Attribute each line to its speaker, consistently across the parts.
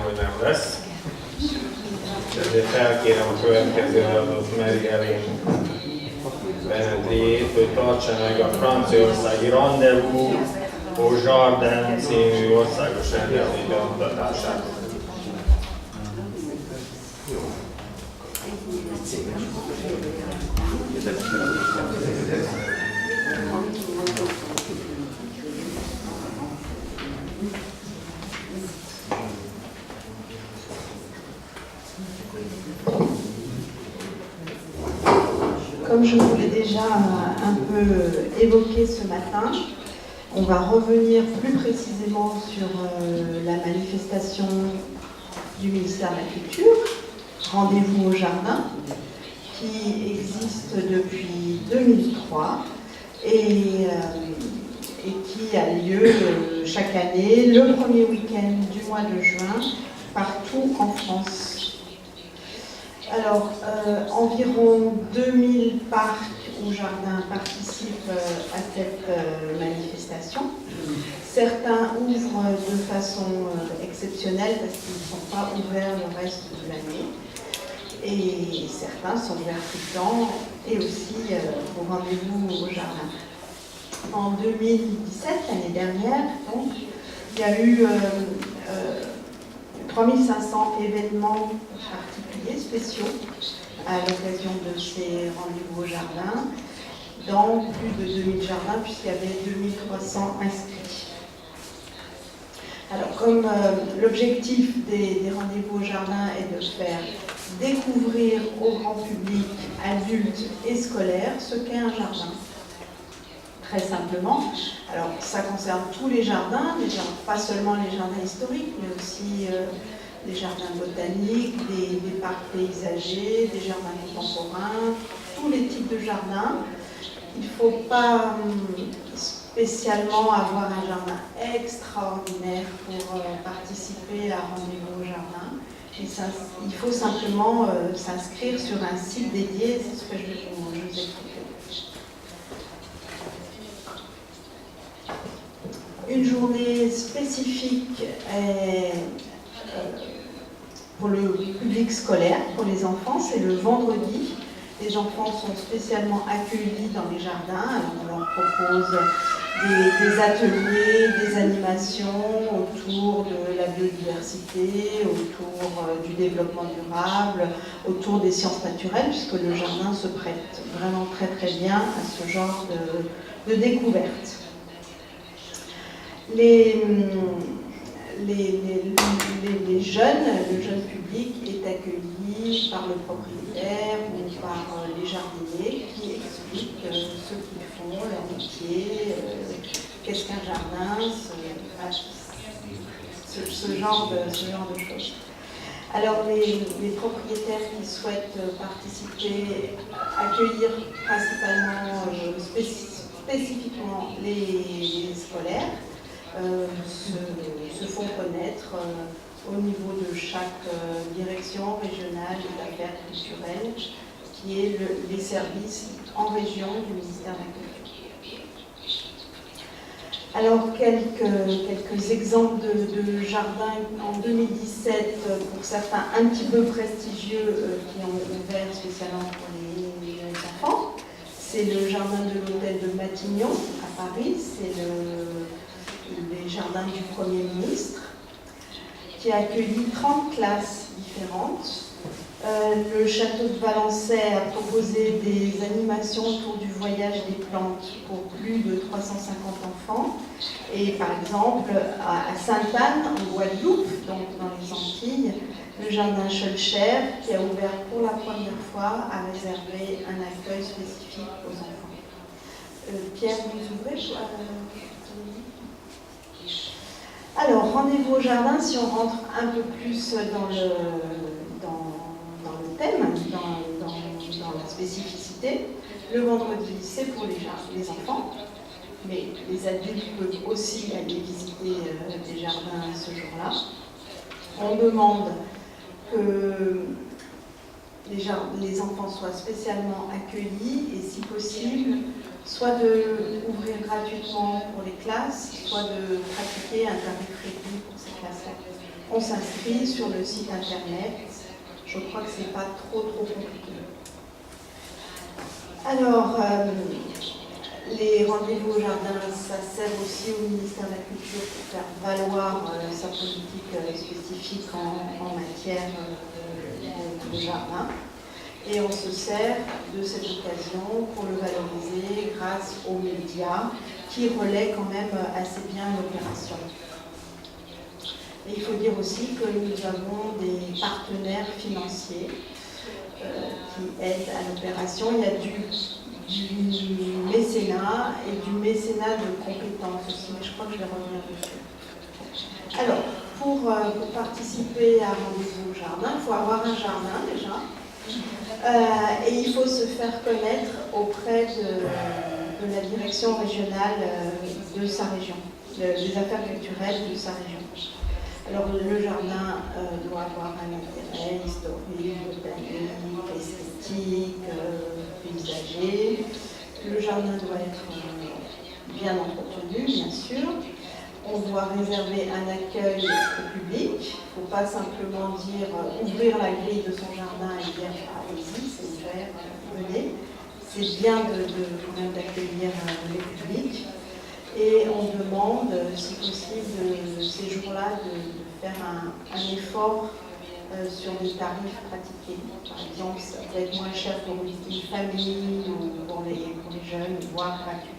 Speaker 1: hogy nem lesz. Ezért felkérem a következő előadót, Mary-Ellen Benedriét, hogy tartsa meg a franciaországi Rendezvous au Jardin című országos rendezvény bemutatását.
Speaker 2: Comme je vous l'ai déjà un peu évoqué ce matin, on va revenir plus précisément sur la manifestation du ministère de la Culture, Rendez-vous au Jardin, qui existe depuis 2003 et qui a lieu chaque année, le premier week-end du mois de juin, partout en France. Alors, environ 2000 parcs ou jardins participent à cette manifestation. Certains ouvrent de façon exceptionnelle parce qu'ils ne sont pas ouverts le reste de l'année. Et certains sont ouverts tout le temps et aussi au rendez-vous au jardin. En 2017, l'année dernière, donc, il y a eu 3500 événements particuliers, spéciaux, à l'occasion de ces rendez-vous au jardin, dans plus de 2000 jardins, puisqu'il y avait 2300 inscrits. Alors, comme l'objectif des rendez-vous au jardin est de faire découvrir au grand public, adultes et scolaires, ce qu'est un jardin. Très simplement. Alors, ça concerne tous les jardins, pas seulement les jardins historiques, mais aussi les jardins botaniques, des parcs paysagers, des jardins contemporains, tous les types de jardins. Il ne faut pas spécialement avoir un jardin extraordinaire pour participer à Rendez-vous au jardin. Il faut simplement s'inscrire sur un site dédié, c'est ce que je vais vous expliquer. Une journée spécifique pour le public scolaire, pour les enfants, c'est le vendredi. Les enfants sont spécialement accueillis dans les jardins. Alors on leur propose des ateliers, des animations autour de la biodiversité, autour du développement durable, autour des sciences naturelles, puisque le jardin se prête vraiment très très bien à ce genre de découverte. Les jeunes, le jeune public est accueilli par le propriétaire ou par les jardiniers qui expliquent ce qu'ils font, leur métier, qu'est-ce qu'un jardin, ce genre de choses. Alors les propriétaires qui souhaitent participer, accueillir principalement, spécifiquement les scolaires, se font connaître au niveau de chaque direction régionale d'affaires culturelles, qui est les services en région du ministère de la Culture. Alors, quelques exemples de jardins en 2017, pour certains un petit peu prestigieux, qui ont ouvert spécialement pour les enfants. C'est le jardin de l'hôtel de Matignon à Paris, c'est les jardins du Premier ministre, qui a accueilli 30 classes différentes. Le château de Valençay a proposé des animations autour du voyage des plantes pour plus de 350 enfants. Et par exemple, à Sainte-Anne, en Guadeloupe, donc dans les Antilles, le jardin Schulcher, qui a ouvert pour la première fois, a réservé un accueil spécifique aux enfants. Pierre, vous ouvrez Alors, rendez-vous au jardin, si on rentre un peu plus dans le thème, dans la spécificité, le vendredi, c'est pour les enfants, mais les adultes peuvent aussi aller visiter des jardins ce jour-là. On demande que les enfants soient spécialement accueillis et, si possible, soit d'ouvrir gratuitement pour les classes, soit de pratiquer un tarif réduit pour ces classes-là. on s'inscrit sur le site internet. Je crois que c'est pas trop compliqué. Alors, les rendez-vous au jardin, ça sert aussi au ministère de la Culture pour faire valoir sa politique spécifique en matière de jardin. Et on se sert de cette occasion pour le valoriser grâce aux médias qui relaient quand même assez bien l'opération. Et il faut dire aussi que nous avons des partenaires financiers qui aident à l'opération. Il y a du mécénat et du mécénat de compétences aussi, mais je crois que je vais revenir dessus. Alors, pour participer à Rendez-vous au jardin, il faut avoir un jardin déjà. Et il faut se faire connaître auprès de la direction régionale de sa région, des affaires culturelles de sa région. Alors le jardin doit avoir un intérêt historique, botanique, esthétique, paysager. Le jardin doit être bien entretenu, bien sûr. On doit réserver un accueil au public. Il ne faut pas simplement dire ouvrir la grille de son jardin et dire allez-y, c'est ouvert, venez. C'est bien quand même d'accueillir le public. Et on demande, si possible, ces jours-là, de faire un effort sur les tarifs pratiqués. Par exemple, ça peut être moins cher pour une famille ou pour les jeunes, voire gratuit.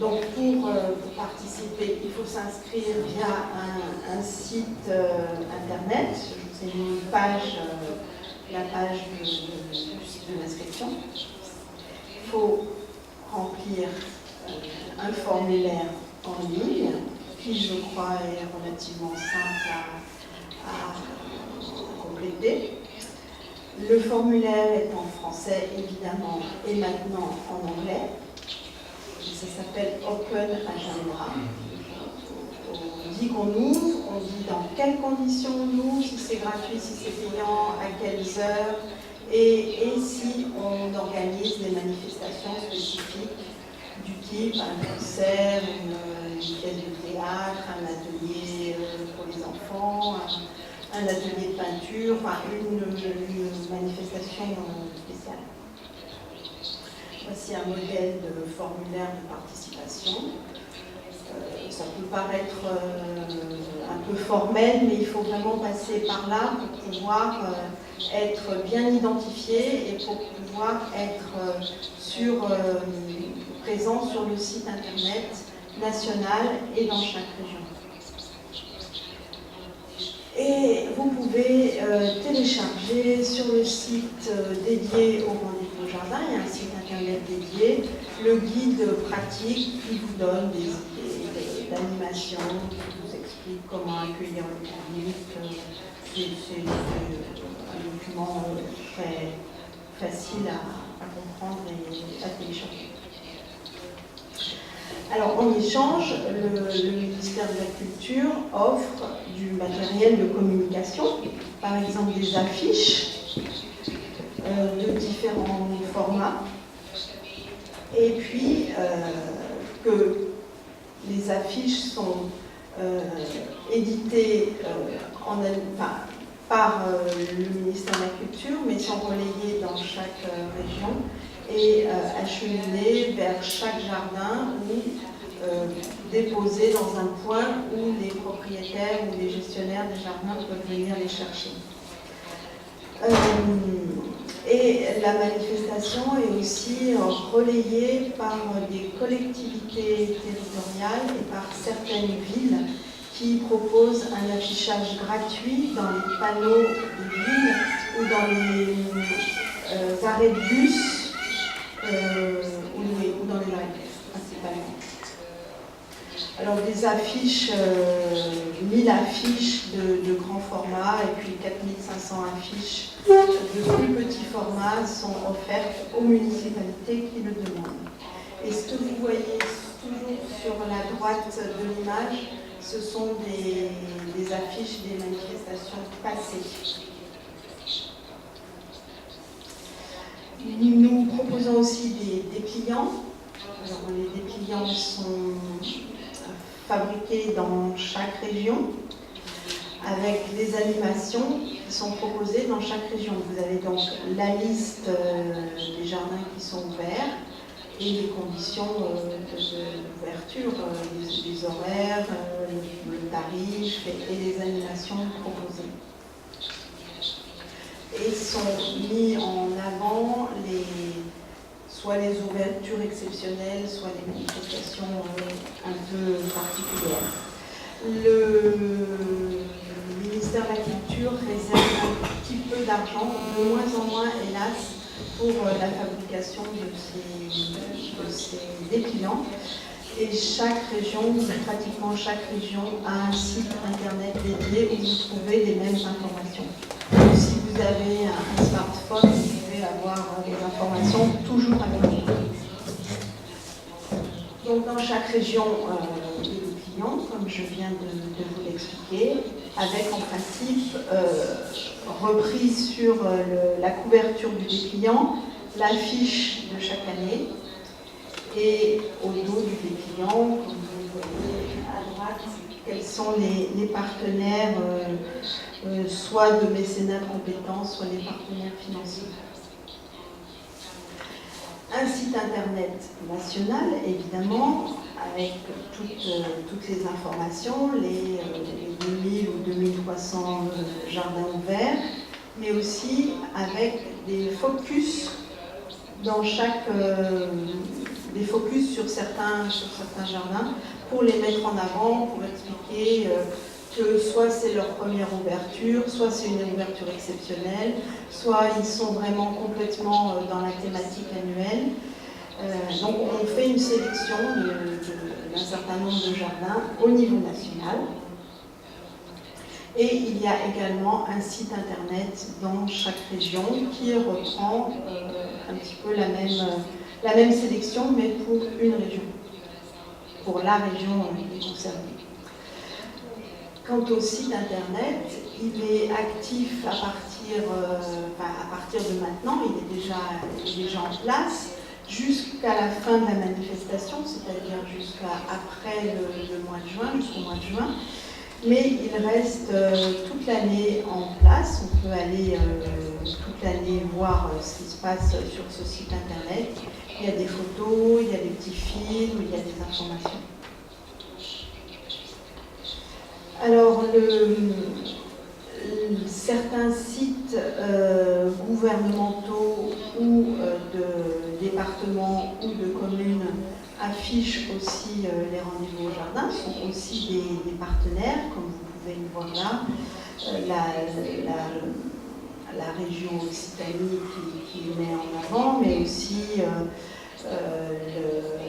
Speaker 2: Donc pour participer, il faut s'inscrire via un site internet. C'est une page, la page de l'inscription. Il faut remplir un formulaire en ligne, qui je crois est relativement simple à compléter. Le formulaire est en français évidemment et maintenant en anglais. Ça s'appelle Open Agenda. On dit qu'on ouvre, on dit dans quelles conditions on ouvre, si c'est gratuit, si c'est payant, à quelles heures, et si on organise des manifestations spécifiques du type un concert, une pièce de théâtre, un atelier pour les enfants, un atelier de peinture, enfin une manifestation spéciale. Voici un modèle de formulaire de participation. Ça peut paraître un peu formel, mais il faut vraiment passer par là pour pouvoir être bien identifié et pour pouvoir être présent sur le site internet national et dans chaque région. Et vous pouvez télécharger sur le site dédié au Rendez-vous au jardin, il y a un site internet dédié, le guide pratique qui vous donne des idées d'animation, qui vous explique comment accueillir le public. C'est un document très facile à comprendre et à télécharger. Alors, en échange, le ministère de la Culture offre du matériel de communication, par exemple des affiches de différents formats, et puis que les affiches sont éditées par le ministère de la Culture, mais sont relayées dans chaque région et acheminées vers chaque jardin ou déposées dans un point où les propriétaires ou les gestionnaires des jardins peuvent venir les chercher. Et la manifestation est aussi relayée par des collectivités territoriales et par certaines villes qui proposent un affichage gratuit dans les panneaux de ville ou dans les arrêts de bus ou dans les arrêts de bus, principalement. Alors des affiches, 1000 affiches de grand format et puis 4500 affiches de plus petit format sont offertes aux municipalités qui le demandent. Et ce que vous voyez toujours sur la droite de l'image, ce sont des affiches des manifestations passées. Nous proposons aussi des dépliants. Alors, les dépliants sont fabriqués dans chaque région, avec les animations qui sont proposées dans chaque région. Vous avez donc la liste des jardins qui sont ouverts et les conditions d'ouverture, les horaires, le tarif et les animations proposées. Et sont mis en avant soit les ouvertures exceptionnelles, soit les manifestations un peu particulières. Le ministère de la Culture réserve un petit peu d'argent, de moins en moins hélas, pour la fabrication de ces dépliants. Et chaque région, pratiquement chaque région, a un site internet dédié où vous trouvez les mêmes informations. Si vous avez un smartphone, vous pouvez avoir les informations toujours avec vous. Donc dans chaque région, il y a des dépliants, comme je viens de vous l'expliquer, avec en principe reprise sur la couverture du dépliant, l'affiche de chaque année, et au dos du dépliant, comme vous voyez à droite, quels sont les partenaires, soit de mécénat de compétences, soit les partenaires financiers. Un site internet national, évidemment, avec toutes les informations, les 2000 ou 2300 jardins ouverts, mais aussi avec des focus dans des focus sur certains jardins pour les mettre en avant, pour expliquer que soit c'est leur première ouverture, soit c'est une ouverture exceptionnelle, soit ils sont vraiment complètement dans la thématique annuelle. Donc on fait une sélection d'un certain nombre de jardins au niveau national. Et il y a également un site internet dans chaque région qui reprend un petit peu la même sélection, mais pour une région, pour la région concernée. Quant au site internet, il est actif à partir de maintenant, il est déjà en place, jusqu'à la fin de la manifestation, c'est-à-dire jusqu'après le mois de juin, jusqu'au mois de juin. Mais il reste toute l'année en place. On peut aller toute l'année voir ce qui se passe sur ce site internet. Il y a des photos, il y a des petits films, il y a des informations. Alors, certains sites gouvernementaux ou de départements ou de communes affichent aussi les rendez-vous au jardin, sont aussi des partenaires, comme vous pouvez le voir là, la région Occitanie qui le met en avant, mais aussi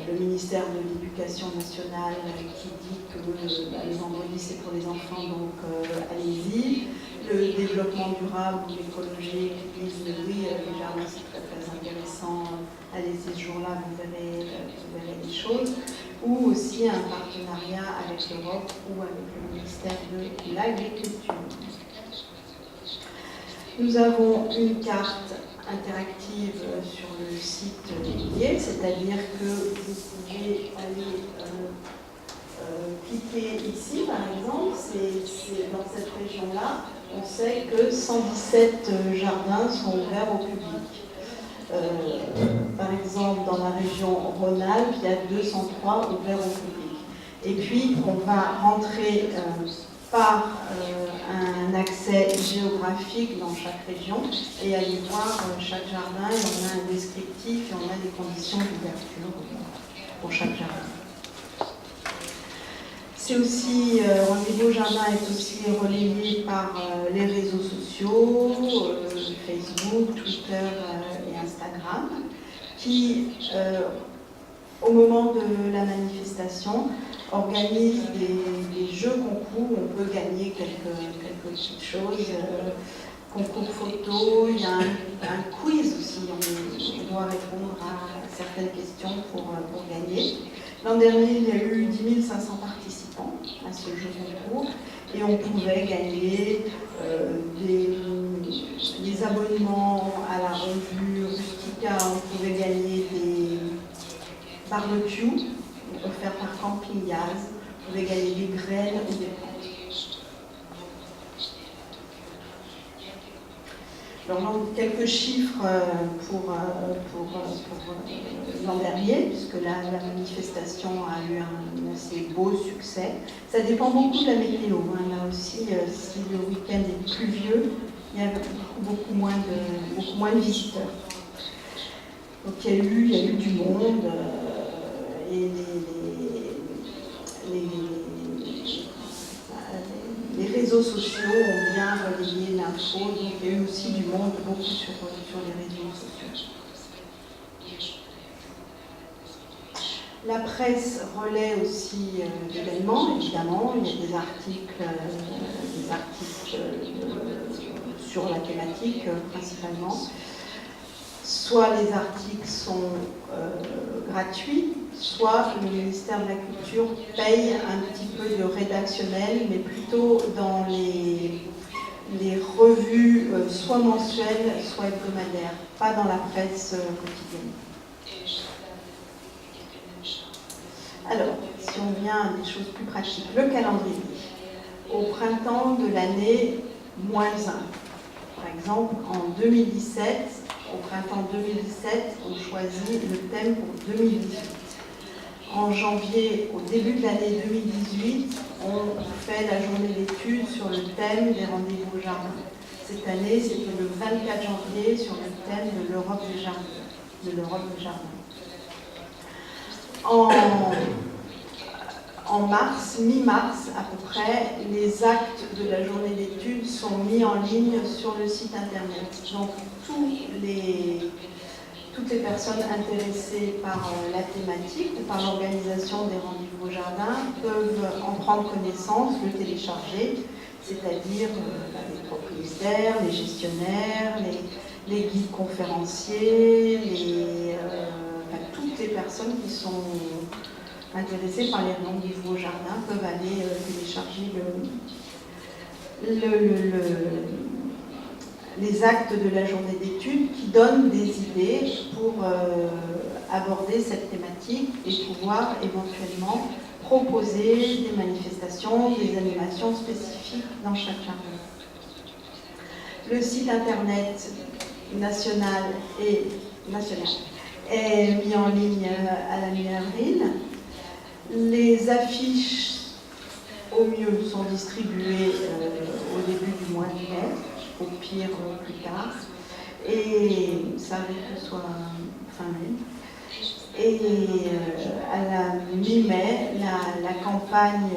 Speaker 2: le ministère de l'Éducation nationale qui dit que le vendredi c'est pour les enfants, donc allez-y. Le développement durable ou l'écologie qui disent oui, les jardins c'est très très intéressant, allez-y ce jour-là, vous verrez des choses. Ou aussi un partenariat avec l'Europe ou avec le ministère de l'Agriculture. Nous avons une carte interactive sur le site dédié, c'est-à-dire que vous pouvez aller cliquer ici, par exemple, c'est dans cette région-là, on sait que 117 jardins sont ouverts au public. Par exemple, dans la région Rhône-Alpes, il y a 203 ouverts au public. Et puis, on va rentrer par un accès géographique dans chaque région et aller voir chaque jardin, et on a un descriptif et on a des conditions d'ouverture pour chaque jardin. C'est aussi, Rendez-vous Jardin est aussi relayé par les réseaux sociaux, Facebook, Twitter et Instagram, qui, au moment de la manifestation, organise des jeux concours où on peut gagner quelques petites choses, concours photo, il y a un quiz aussi, on doit répondre à certaines questions pour gagner. L'an dernier, il y a eu 10 500 participants à ce jeu concours et on pouvait gagner des abonnements à la revue Rustica, on pouvait gagner des barbecues offerts par Camping Gaz, Vous pouvez gagner des graines ou des plantes. Alors, quelques chiffres pour l'an dernier, puisque la manifestation a eu un assez beau succès. Ça dépend beaucoup de la météo. Là aussi, si le week-end est pluvieux, il y a beaucoup moins de visiteurs. Donc il y a eu du monde et les réseaux sociaux ont bien relayé l'info, donc il y a eu aussi du monde beaucoup sur les réseaux sociaux. La presse relaie aussi l'événement, évidemment. Il y a des articles sur la thématique principalement. Soit les articles sont gratuits, soit le ministère de la Culture paye un petit peu de rédactionnel, mais plutôt dans les revues soit mensuelles, soit hebdomadaires, pas dans la presse quotidienne. Alors, si on vient à des choses plus pratiques, le calendrier. Au printemps de l'année -1, par exemple, en 2017, au printemps 2017, on choisit le thème pour 2018. En janvier, au début de l'année 2018, on fait la journée d'études sur le thème des rendez-vous au jardin. Cette année, c'était le 24 janvier sur le thème de l'Europe des jardins. En mars, mi-mars à peu près, les actes de la journée d'études sont mis en ligne sur le site internet. Donc toutes les personnes intéressées par la thématique, par l'organisation des rendez-vous au jardin, peuvent en prendre connaissance, le télécharger, c'est-à-dire les propriétaires, les gestionnaires, les guides conférenciers, toutes les personnes qui sont intéressés par les rendez-vous au jardin peuvent aller télécharger les actes de la journée d'études qui donnent des idées pour aborder cette thématique et pouvoir éventuellement proposer des manifestations, des animations spécifiques dans chaque jardin. Le site internet national est mis en ligne à la mi-avril. Les affiches, au mieux, sont distribuées au début du mois de mai, au pire plus tard, et ça arrive que ce soit fin mai. Et à la mi-mai, la campagne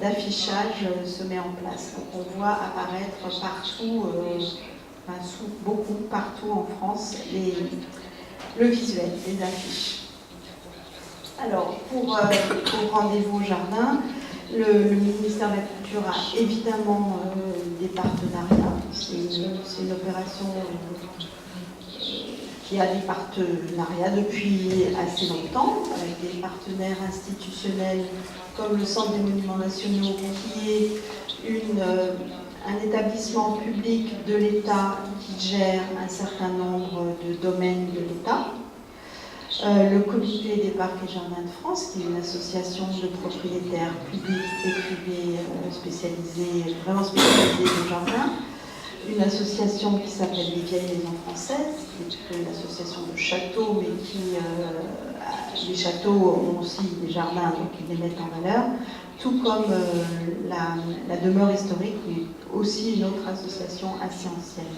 Speaker 2: d'affichage se met en place. Donc on voit apparaître partout, partout en France, le visuel, les affiches. Alors, pour rendez-vous au jardin, le ministère de la Culture a évidemment des partenariats. C'est une opération qui a des partenariats depuis assez longtemps, avec des partenaires institutionnels comme le Centre des Monuments Nationaux, qui est un établissement public de l'État qui gère un certain nombre de domaines de l'État. Le Comité des Parcs et Jardins de France, qui est une association de propriétaires publics et privés vraiment spécialisés au jardin. Une association qui s'appelle les Vieilles Maisons Françaises, qui est une association de châteaux, mais les châteaux ont aussi des jardins, donc ils les mettent en valeur. Tout comme la demeure historique, qui est aussi une autre association assez ancienne.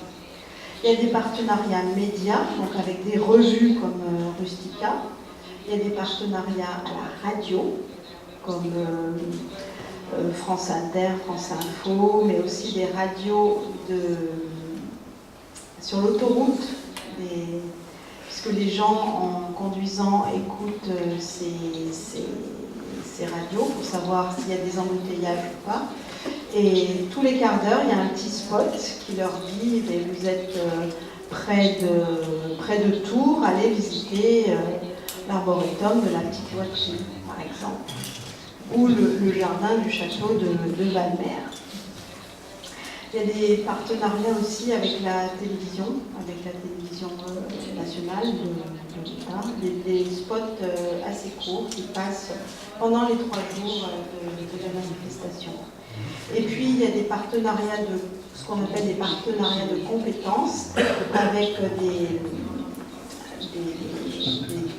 Speaker 2: Il y a des partenariats médias, donc avec des revues comme Rustica. Il y a des partenariats à la radio, comme France Inter, France Info, mais aussi des radios sur l'autoroute, puisque les gens, en conduisant, écoutent ces radios pour savoir s'il y a des embouteillages ou pas. Et tous les quarts d'heure, il y a un petit spot qui leur dit vous êtes près de Tours, allez visiter l'arboretum de la petite voiture, par exemple, ou le jardin du château de Valmer. Il y a des partenariats aussi avec la télévision nationale de l'État, des spots assez courts qui passent pendant les 3 jours de la manifestation. Et puis il y a des partenariats ce qu'on appelle des partenariats de compétences avec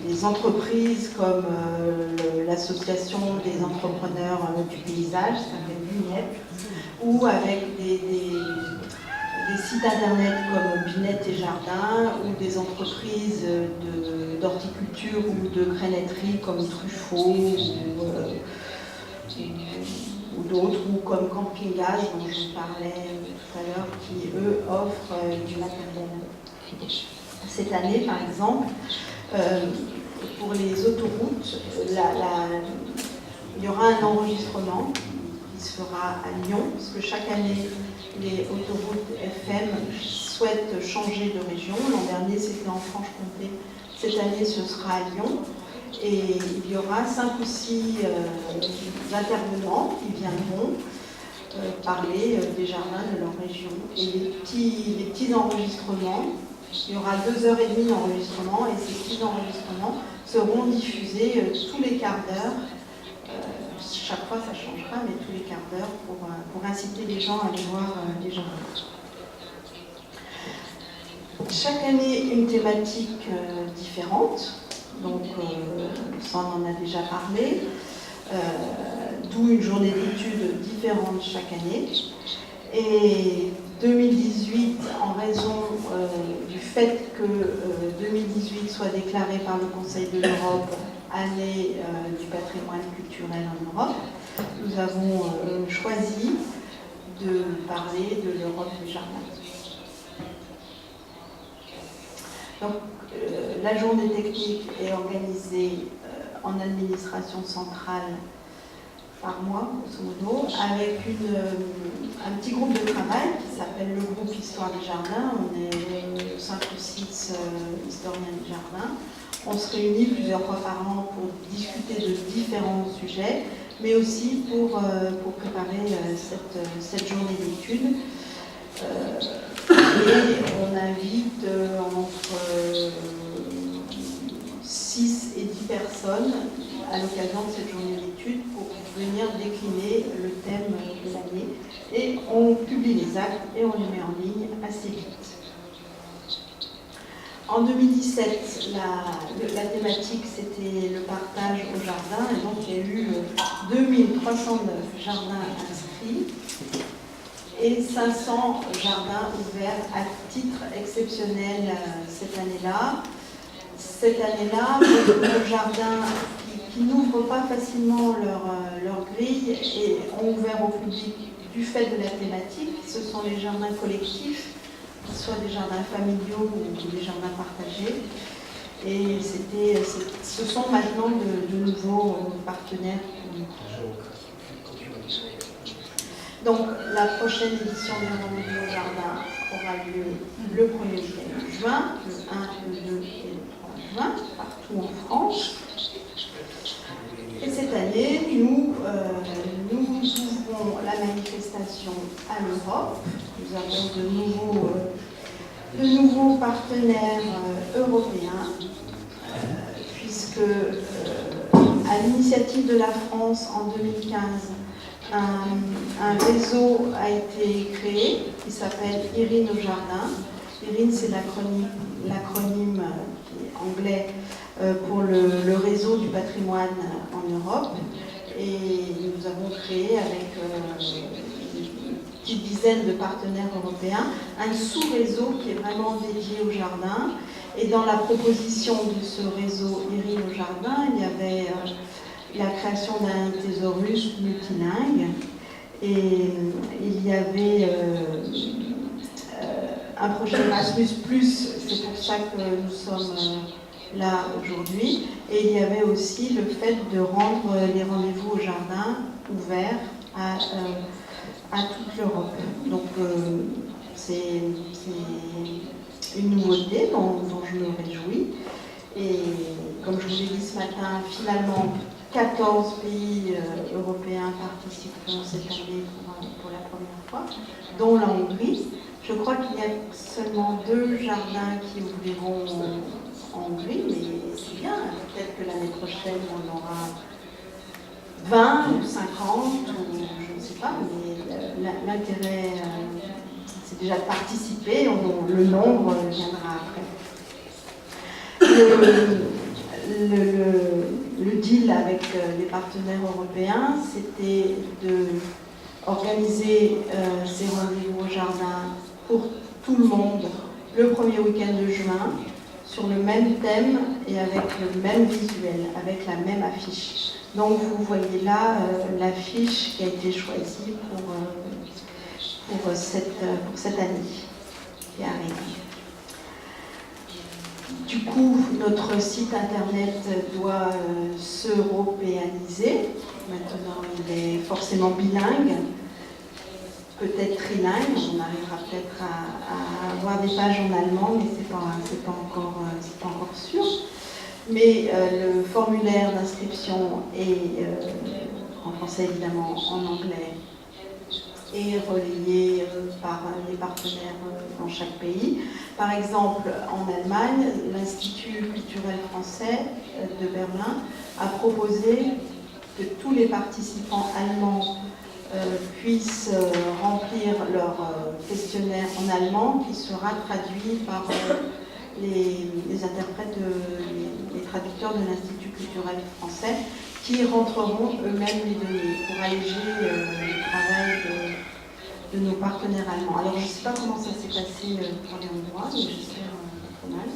Speaker 2: des entreprises comme l'association des entrepreneurs du paysage, ça s'appelle Binette, ou avec des sites internet comme Binette et Jardin, ou des entreprises d'horticulture ou de granetterie comme Truffaut ou d'autres, ou comme Camping Gaz dont je vous parlais tout à l'heure, qui eux offrent du matériel. Cette année, par exemple, pour les autoroutes, il y aura un enregistrement qui se fera à Lyon, parce que chaque année, les autoroutes FM souhaitent changer de région. L'an dernier, c'était en Franche-Comté. Cette année, ce sera à Lyon. Et il y aura 5 ou 6 intervenants qui viendront parler des jardins de leur région. Et les petits enregistrements, il y aura 2h30 d'enregistrement, et ces petits enregistrements seront diffusés tous les quarts d'heure. Chaque fois ça changera, mais tous les quarts d'heure pour inciter les gens à aller voir les jardins. Chaque année une thématique différente, donc ça on en a déjà parlé, d'où une journée d'études différente chaque année. Et 2018, en raison du fait que 2018 soit déclaré par le Conseil de l'Europe année du patrimoine culturel en Europe, nous avons choisi de parler de l'Europe des jardins. Donc, la journée technique est organisée en administration centrale par mois, grosso modo, avec un petit groupe de travail qui s'appelle le groupe Histoire des Jardins. On est 5 ou 6 historiens des jardins. On se réunit plusieurs fois par an pour discuter de différents sujets, mais aussi pour préparer cette journée d'études. Et on invite entre 6 et 10 personnes à l'occasion de cette journée d'études pour venir décliner le thème de l'année. Et on publie les actes et on les met en ligne assez vite. En 2017, la thématique c'était le partage au jardin, et donc il y a eu 2309 jardins inscrits et 500 jardins ouverts à titre exceptionnel cette année-là. Cette année-là, beaucoup de jardins qui n'ouvrent pas facilement leur grille et ont ouvert au public du fait de la thématique. Ce sont les jardins collectifs, qu'ils soient des jardins familiaux ou des jardins partagés. Et ce sont maintenant de nouveaux partenaires publics. Donc la prochaine édition des rendez-vous au jardin aura lieu le 1er juin, le 1, le 2 et le 3 juin, partout en France. Et cette année, nous ouvrons la manifestation à l'Europe. Nous avons de nouveaux partenaires européens, puisque à l'initiative de la France en 2015, un réseau a été créé qui s'appelle IRIN au jardin. IRIN, c'est l'acronyme anglais pour le réseau du patrimoine en Europe. Et nous avons créé avec une petite dizaine de partenaires européens un sous-réseau qui est vraiment dédié au jardin. Et dans la proposition de ce réseau IRIN au jardin, il y avait la création d'un thésaurus multilingue, et il y avait un projet Erasmus+, c'est pour ça que nous sommes là aujourd'hui, et il y avait aussi le fait de rendre les rendez-vous au jardin ouverts à toute l'Europe. Donc c'est une nouveauté dont je me réjouis, et comme je vous l'ai dit ce matin, finalement 14 pays européens participeront cette année pour la première fois, dont la Hongrie. Je crois qu'il y a seulement 2 jardins qui ouvriront en Hongrie, mais c'est bien. Peut-être que l'année prochaine, on aura 20 ou 50, ou je ne sais pas, mais l'intérêt, c'est déjà de participer, le nombre viendra après. Le deal avec les partenaires européens, c'était d'organiser ces rendez-vous au jardin pour tout le monde le premier week-end de juin, sur le même thème et avec le même visuel, avec la même affiche. Donc vous voyez là l'affiche qui a été choisie pour cette année qui arrive. Du coup, notre site internet doit s'européaniser. Maintenant, il est forcément bilingue, peut-être trilingue. On arrivera peut-être à avoir des pages en allemand, mais c'est pas encore sûr. Mais le formulaire d'inscription est en français évidemment, en anglais, et relayé par les partenaires dans chaque pays. Par exemple, en Allemagne, l'Institut culturel français de Berlin a proposé que tous les participants allemands puissent remplir leur questionnaire en allemand, qui sera traduit par les interprètes, les traducteurs de l'Institut culturel français, qui rentreront eux-mêmes les données pour alléger le travail de nos partenaires allemands. Alors je ne sais pas comment ça s'est passé pour les Hongrois, mais j'espère pas mal.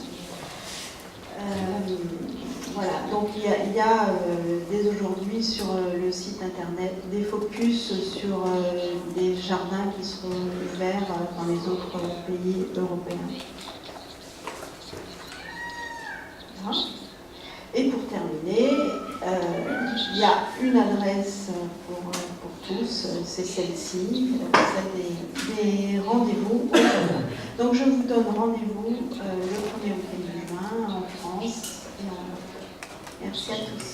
Speaker 2: Voilà, donc il y a dès aujourd'hui sur le site internet des focus sur des jardins qui seront ouverts dans les autres pays européens. Voilà. Et pour terminer, il y a une adresse pour tous, c'est celle-ci, celle des rendez-vous au jardin. Donc je vous donne rendez-vous le premier week-end de juin en France. Merci à tous.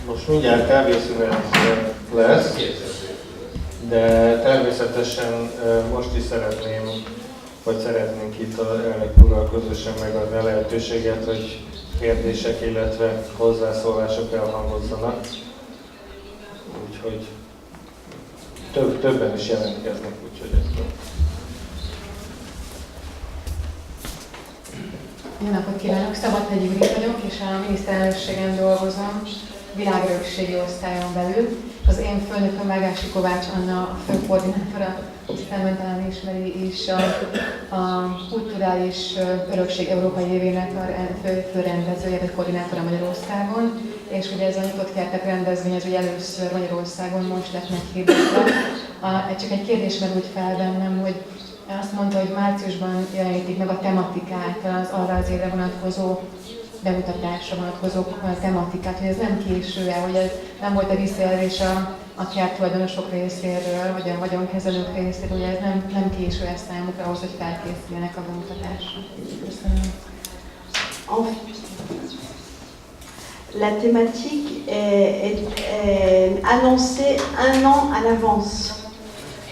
Speaker 1: Most mindjárt kávészünet lesz, de természetesen most is szeretnénk itt az elnök úrral közösen megadni a lehetőséget, hogy kérdések, illetve hozzászólások elhangozzanak. Úgyhogy többen is jelentkeznek, úgyhogy ez van.
Speaker 3: Jó napot kívánok! Szabadhegyi Judit vagyok, és a miniszterelnökségen dolgozom, világörökségi osztályon belül. Az én főnököm Vágási Kovács Anna, a főkoordinátora, tisztelmen talán ismeri is a kulturális örökség európai évének a főrendezője, vagy koordinátora Magyarországon. És ugye ez a nyitott kertek rendezvény, ez ugye először Magyarországon most lett meghirdetve. Csak egy kérdés merült fel bennem, hogy azt mondta, hogy márciusban jelenítik meg a tematikát, az arra az évre vonatkozó bemutatásra vonatkozó tematikát, hogy ez nem késő-e, hogy ez nem volt a visszajelzés a kerttulajdonosok részéről, vagy a vagyonkezelők részéről, hogy ez nem késő-e számukra ahhoz, hogy felkészüljenek a bemutatásra. Köszönöm.
Speaker 2: La thématique est annoncée un an à l'avance.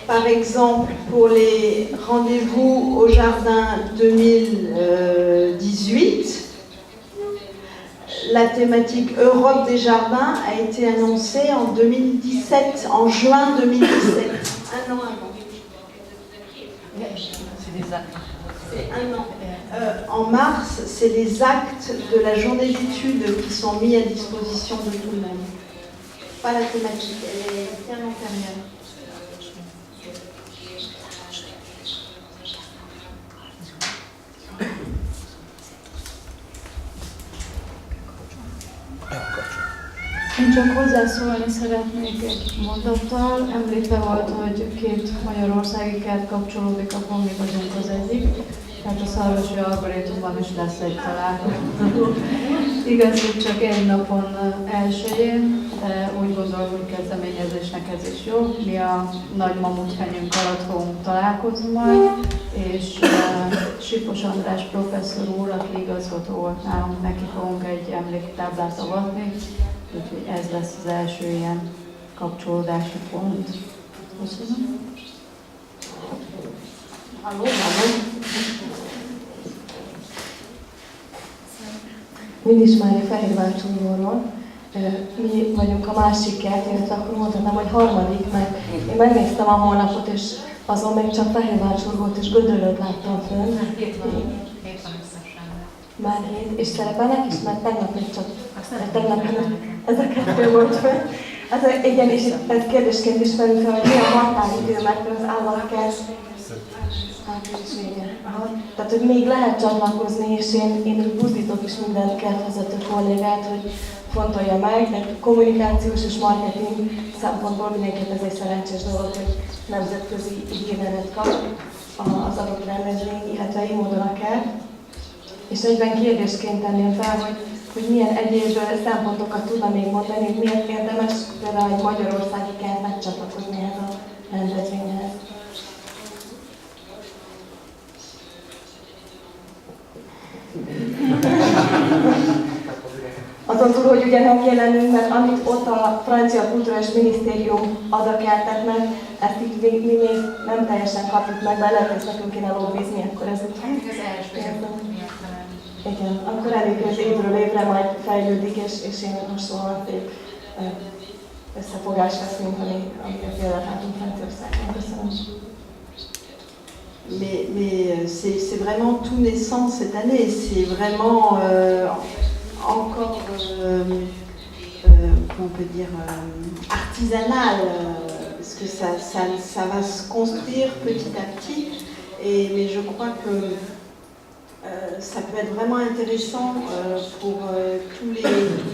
Speaker 2: Par exemple, pour les rendez-vous au jardin 2018, la thématique Europe des jardins a été annoncée en 2017, en juin 2017, un an avant. C'est un an. En mars, c'est les actes de la journée d'études qui sont mis à disposition de tout le monde. Pas la thématique, elle est bien antérieure.
Speaker 4: Én csak hozzászólni szeretnék egy mondattal. Említve volt, hogy két magyarországi kert kapcsolódik, akkor mi vagyunk az egyik. Tehát a Szarvasi Arborétumban is lesz egy találkozó. Igaz, hogy csak egy napon elsőjén, de úgy gondolom, hogy kezdeményezésnek ez is jó. Mi a nagy mamutfenyőnk alatt fogunk találkozni majd, és Sipos András professzor úr, aki igazgató volt nálunk, neki fogunk egy emléktáblát avatni. Úgyhogy ez lesz az első ilyen kapcsolódási pont. Köszönöm. Halló, halló. Mind ismeri Fehérvárcsúnyóról. Mi vagyunk a másik kert, illetve akkor mondhatnám, hogy harmadik, mert én megnéztem a honlapot, és azon még csak Fehérvárcsúr volt, és Gödöllőt láttam fönn.
Speaker 3: Hét van összesen.
Speaker 4: Már 7, és szerepelnek is, mert tegnap még csak ez a 2 volt fönn. Igen, és ez kérdésként is felül fel, hogy mi a határidő, mert az állatkert április vége. Tehát, hogy még lehet csatlakozni, és én buzdítok is minden kertvezető kollégát, hogy fontolja meg, de kommunikációs és marketing szempontból mindenképp ez egy szerencsés dolog, hogy nemzetközi hírnevet kap az adott rendezvény, illetve így módon a kert. És egyben kérdésként tenném fel, hogy milyen egyéb szempontokat tudna még mondani, hogy miért érdemes például egy magyarországi kertnek csatlakozni ehhez a rendezvényhez. Azon túl, hogy ugye nem jelenünk, mert amit ott a francia kulturális minisztérium ad a kerteknek, ezt így mi még nem teljesen kapjuk meg, de lehet, hogy nekünk kéne lobbizni, akkor ez úgy
Speaker 3: Az első
Speaker 4: igen, akkor elég, hogy évről évre majd fejlődik, és én hasonlóan szép összefogás lesz, mint amit például látunk Franciaországban. Köszönöm.
Speaker 2: Mais c'est vraiment tout naissant cette année. C'est vraiment encore, comment on peut dire, artisanal, parce que ça va se construire petit à petit. Mais je crois que ça peut être vraiment intéressant pour tous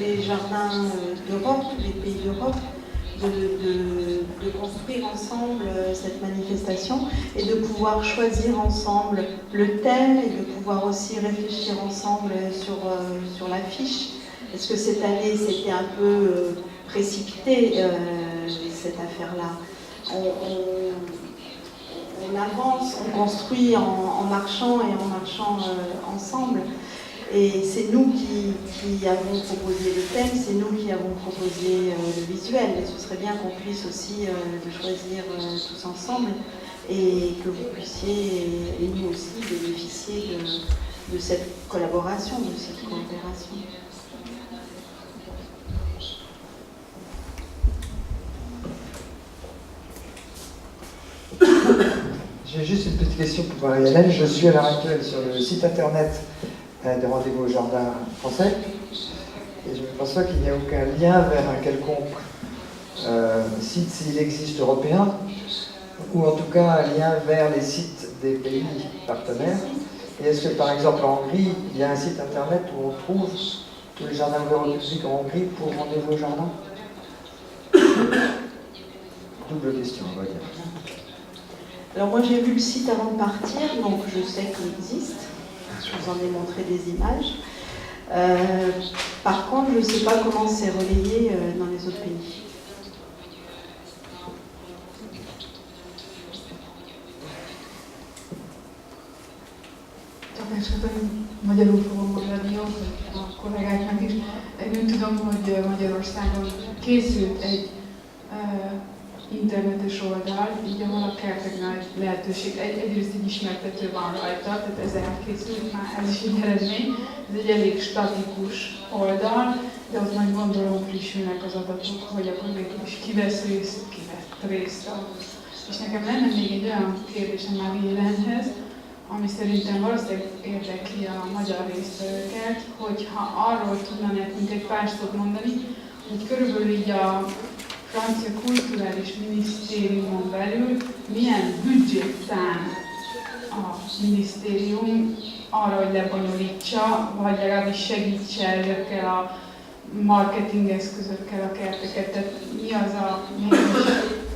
Speaker 2: les jardins d'Europe, tous les pays d'Europe, de construire ensemble cette manifestation et de pouvoir choisir ensemble le thème et de pouvoir aussi réfléchir ensemble sur l'affiche. Parce que cette année, c'était un peu précipité, cette affaire-là. On avance, on construit en marchant et en marchant ensemble. Et c'est nous qui avons proposé le thème, c'est nous qui avons proposé le visuel. Et ce serait bien qu'on puisse aussi le choisir tous ensemble et que vous puissiez, et nous aussi, bénéficier de cette collaboration, de cette coopération.
Speaker 5: J'ai juste une petite question pour Marie-Hélène. Je suis à l'heure actuelle sur le site internet des Rendez-vous au Jardin français et je ne pense pas qu'il n'y a aucun lien vers un quelconque site, s'il existe, européen, ou en tout cas un lien vers les sites des pays partenaires. Et est-ce que par exemple en Hongrie, il y a un site internet où on trouve tous les jardins ouverts au public en Hongrie pour Rendez-vous au Jardin? Double question, on va dire.
Speaker 2: Alors moi j'ai vu le site avant de partir, donc je sais qu'il existe. Je vous en ai montré des images. Par contre, je ne sais pas comment c'est relayé dans les autres pays.
Speaker 3: Csak esetleg magyarul fogom mondani, hogy a kollégáknak is. Én úgy tudom, hogy Magyarországon készült egy internetes oldal, így ahol a kerteknél lehetőség, egyrészt egy ismertető van rajta, tehát ez elkészült már, ez is egy eredmény. Ez egy elég statikus oldal, de ott majd gondolom frissülnek az adatok, hogy akkor végül is ki vesz részt, ki vett részt. És nekem lenne még egy olyan kérdésem már Élenhez, ami szerintem valószínűleg érdekli a magyar résztvevőket, hogyha arról tudna nekünk egy pár szót mondani, hogy körülbelül így a francia kulturális minisztériumon belül milyen büdzsét szán a minisztérium arra, hogy lebonyolítsa, vagy legalábbis segítse ezekkel a marketing eszközökkel a kerteket. Tehát mi az a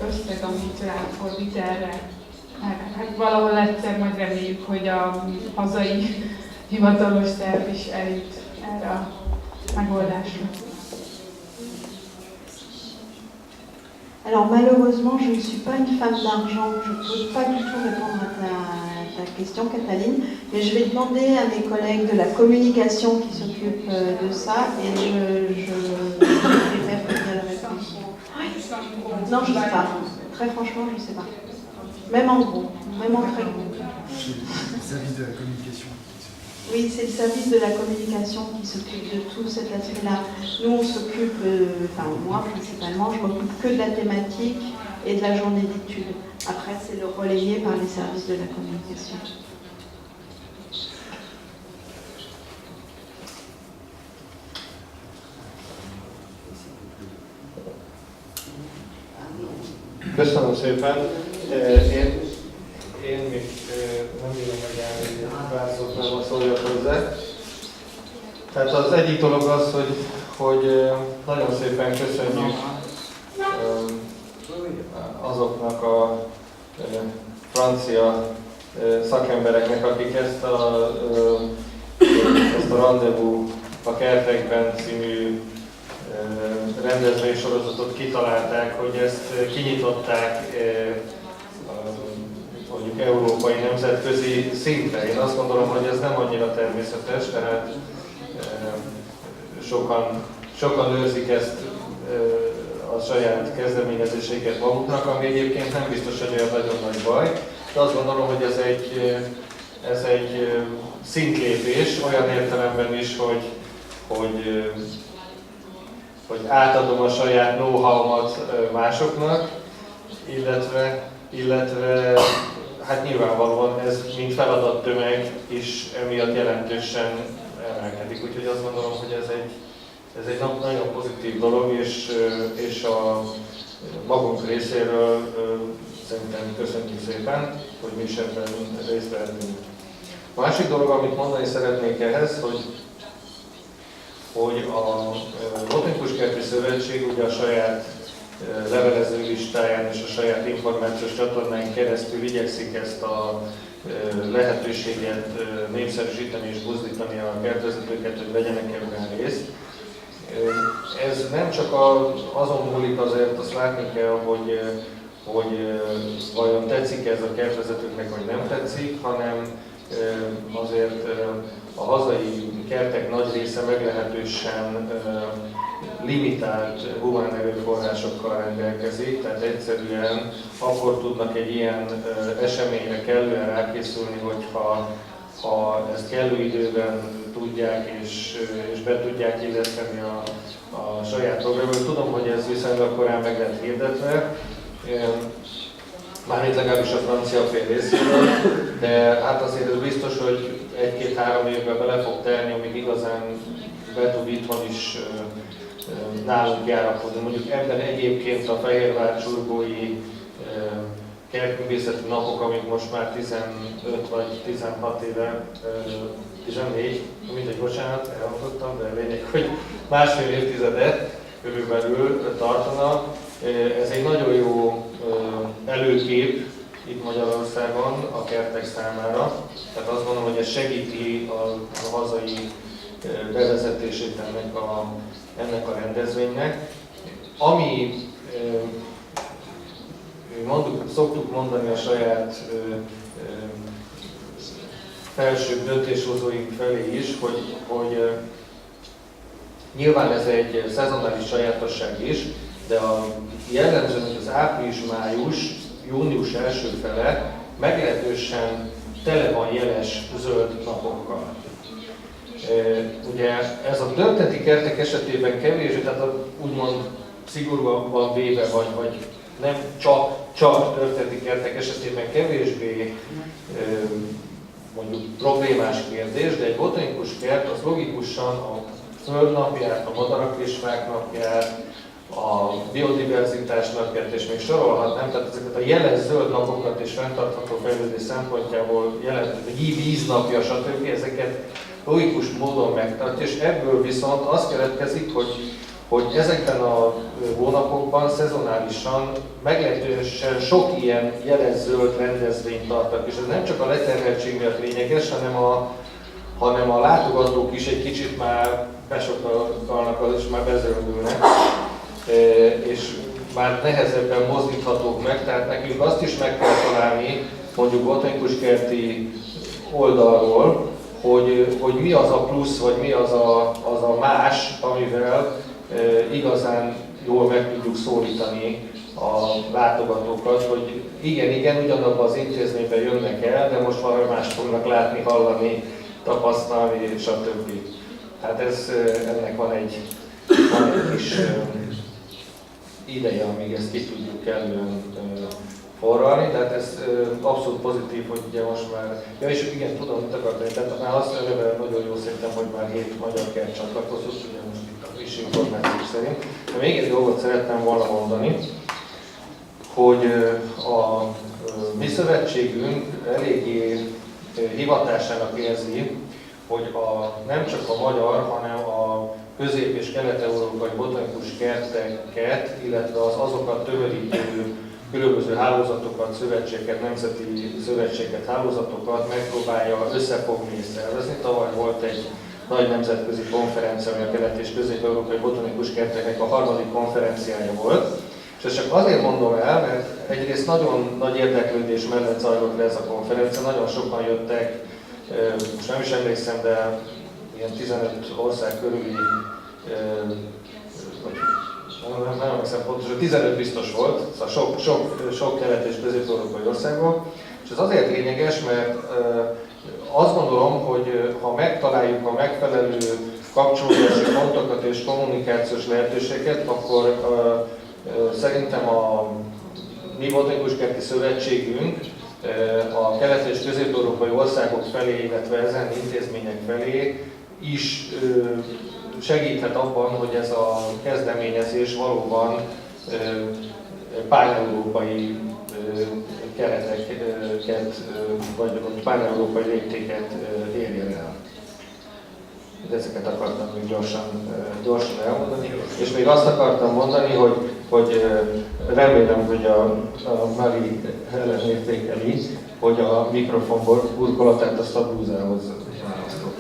Speaker 3: összeg, amit ráfordít erre? Hát valahol egyszer majd reméljük, hogy a hazai hivatalos szerv is eljut erre a megoldásra.
Speaker 2: Alors malheureusement, je ne suis pas une femme d'argent, je ne peux pas du tout répondre à ta question, Cataline, mais je vais demander à mes collègues de la communication qui s'occupent de ça et je préfère que la réponse. Non, je ne sais pas. Très franchement, je ne sais pas. même en gros, même en très gros.
Speaker 6: Service de la communication.
Speaker 2: Oui, c'est le service de la communication qui s'occupe de tout cet aspect-là. Nous, on s'occupe, enfin moi principalement, je m'occupe que de la thématique et de la journée d'études. Après, c'est le relayé par les services de la communication.
Speaker 1: Köszönöm szépen. Én még nem bírom megállni pár szót, nem szóljak hozzá. Tehát az egyik dolog az, hogy nagyon szépen köszönjük azoknak a francia szakembereknek, akik ezt a Rendezvous a kertekben című rendezvénysorozatot kitalálták, hogy ezt kinyitották mondjuk európai nemzetközi szintre. Én azt gondolom, hogy ez nem annyira természetes, tehát sokan őrzik ezt a saját kezdeményezéseiket maguknak, ami egyébként nem biztos, hogy olyan nagyon nagy baj. De azt gondolom, hogy ez egy szintlépés, olyan értelemben is, hogy átadom a saját know-how-mat másoknak, illetve hát nyilvánvalóan ez mint feladattömeg is emiatt jelentősen emelkedik. Úgyhogy azt gondolom, hogy ez egy nagyon pozitív dolog, és a magunk részéről szerintem köszönjük szépen, hogy mi is ebben részt vehetünk. A másik dolog, amit mondani szeretnék ehhez, hogy a Botanikus Kerti Szövetség ugye a saját levelező listáján és a saját információs csatornáin keresztül igyekszik ezt a lehetőséget népszerűsíteni és buzdítani a kertvezetőket, hogy vegyenek ebben részt. Ez nem csak azon múlik, azért azt látni kell, hogy vajon tetszik ez a kertvezetőknek, vagy nem tetszik, hanem azért a hazai kertek nagy része meglehetősen limitált humán erőforrásokkal rendelkezik, tehát egyszerűen akkor tudnak egy ilyen eseményre kellően rákészülni, hogyha ezt kellő időben tudják és be tudják illeszteni a saját programot. Tudom, hogy ez viszonylag korán meg lett hirdetve, mármint legalábbis a francia fél részéről, de hát azért ez biztos, hogy 1-2-3 évben bele fog telni, amíg igazán be tud itthon is nálunk járakodni. Mondjuk ebben egyébként a Fehérvár csurgói kertművészeti napok, amik most már 15 vagy 16 éve, 14, mindegy, bocsánat, elmondottam, de lényeg, hogy másfél évtizedet körülbelül tartanak. Ez egy nagyon jó előkép itt Magyarországon a kertek számára. Tehát azt gondolom, hogy ez segíti a hazai bevezetését ennek a rendezvénynek. Ami szoktuk mondani a saját felsőbb döntéshozóink felé is, hogy nyilván ez egy szezonális sajátosság is, de a jellemző, hogy az április-május, június első fele meglehetősen tele van jeles zöld napokkal. Ugye ez a történeti kertek esetében kevés, tehát úgymond szigorúan véve, vagy nem csak történeti kertek esetében kevésbé mondjuk problémás kérdés, de egy botanikus kert az logikusan a földnapját, a madarak és fák napját, a biodiverzitás napját, és még sorolhatnám, tehát ezeket a jeles zöld napokat és fenntartható fejlődés szempontjából jelentő, víznapja, stb. Ezeket logikus módon megtartja, és ebből viszont az keletkezik, hogy ezekben a hónapokban szezonálisan meglehetősen sok ilyen jeles zöld rendezvényt tartak, és ez nem csak a leterheltség miatt lényeges, hanem a látogatók is egy kicsit már besokalnak, és már bezöldülnek, és már nehezebben mozdíthatók meg, tehát nekünk azt is meg kell találni, mondjuk botanikus kerti oldalról, hogy mi az a plusz, vagy mi az a más, amivel igazán jól meg tudjuk szólítani a látogatókat, hogy igen, ugyanabban az intézményben jönnek el, de most valami más fognak látni, hallani, tapasztalni, stb. Tehát ennek van egy kis ideje, amíg ezt ki tudjuk kellően forralni, tehát ez abszolút pozitív, hogy ugye most már, ja és igen, tudom, mit akartam, tehát már azt előbb nagyon jó szerintem, hogy már 7 magyar kert csatlakozott, ugye most itt a friss információk szerint. De még egy dolgot szeretném volna mondani, hogy a mi szövetségünk eléggé hivatásának érzi, hogy nem csak a magyar, hanem a közép- és kelet-európai botanikus kerteket, illetve azokat tömörítő különböző hálózatokat, szövetségeket, nemzeti szövetségeket, hálózatokat megpróbálja összefogni és szervezni. Tavaly volt egy nagy nemzetközi konferencia, ami a kelet- és közép-európai botanikus kerteknek a 3. konferenciája volt. És ezt csak azért mondom el, mert egyrészt nagyon nagy érdeklődés mellett zajlott le ez a konferencia, nagyon sokan jöttek, most nem is emlékszem, de ilyen 15 ország körüli, nem emlékszem pontosan, 15 biztos volt, szóval sok kelet- és közép-európai országban. És ez azért lényeges, mert azt gondolom, hogy ha megtaláljuk a megfelelő kapcsolódási pontokat és kommunikációs lehetőséget, akkor szerintem a mi botanikus kerti szövetségünk a kelet- és közép-európai országok felé, illetve ezen intézmények felé is segíthet abban, hogy ez a kezdeményezés valóban pán-európai kereteket, vagy pán-európai léptéket érjen el. De ezeket akartam még gyorsan elmondani. És még azt akartam mondani, hogy remélem, hogy a Mari Helen értékeli, hogy a mikrofon burkolatát azt a blúzához választott.